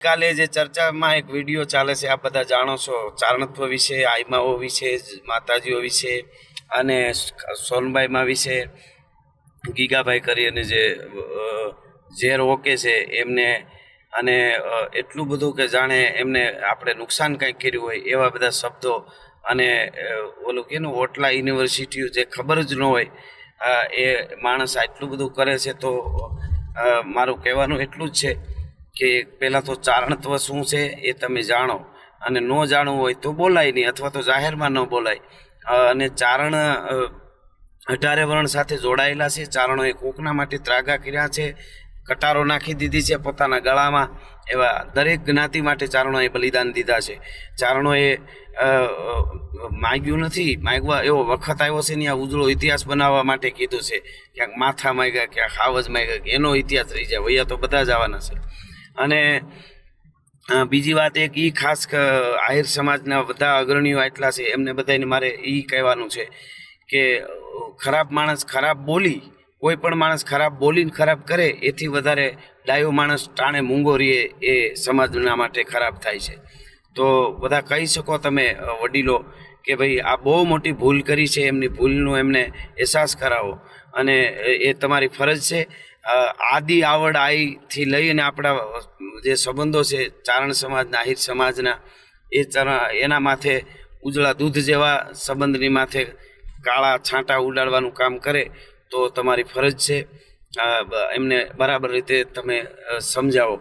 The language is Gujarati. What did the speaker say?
કાલે જે ચર્ચામાં એક વિડીયો ચાલે છે, આપ બધા જાણો છો, ચારણત્વ વિશે, આઈમાઓ વિશે, માતાજીઓ વિશે અને સોનબાઈમાં વિશે ગીગાભાઈ કરી અને જે ઝેર ઓકે છે એમને, અને એટલું બધું કે જાણે એમને આપણે નુકસાન કંઈક કર્યું હોય એવા બધા શબ્દો, અને ઓલું કે ઓટલા યુનિવર્સિટીઓ જે ખબર જ ન હોય એ માણસ આટલું બધું કરે છે. તો મારું કહેવાનું એટલું જ છે કે પહેલાં તો ચારણત્વ શું છે એ તમે જાણો, અને ન જાણવું હોય તો બોલાય નહીં, અથવા તો જાહેરમાં ન બોલાય. અને ચારણ 18 વર્ણ સાથે જોડાયેલા છે. ચારણોએ કોકના માટે ત્રાગા કર્યા છે, કટારો નાખી દીધી છે પોતાના ગળામાં. એવા દરેક જ્ઞાતિ માટે ચારણોએ બલિદાન દીધા છે. ચારણોએ માગ્યું નથી, માગવા એવો વખત આવ્યો છે ને આ ઉજળો ઇતિહાસ બનાવવા માટે કીધું છે. ક્યાંક માથા માગ્યા, ક્યાંક હાવજ માગ્યા, એનો ઇતિહાસ રહી જાય. વૈયા તો બધા જ આવવાના છે. અને બીજી વાત એક એ ખાસ આહિર સમાજના બધા અગ્રણીઓ એટલા છે, એમને બધાને મારે એ કહેવાનું છે કે ખરાબ માણસ ખરાબ બોલી, કોઈ પણ માણસ ખરાબ બોલીને ખરાબ કરે એથી વધારે ડાયો માણસ ટાણે મૂંગો રહીએ એ સમાજના માટે ખરાબ થાય છે. તો બધા કહી શકો તમે વડીલો કે ભાઈ આ બહુ મોટી ભૂલ કરી છે, એમની ભૂલનો એમને અહેસાસ કરાવો, અને એ તમારી ફરજ છે. આદિ આવડ આઈથી લઈને આપણા જે સંબંધો છે ચારણ સમાજના, આહિર સમાજના, એના માથે ઉજળા દૂધ જેવા સંબંધની માથે કાળા છાંટા ઉડાડવાનું કામ કરે તો તમારી ફરજ છે એમને બરાબર રીતે તમે સમજાવો.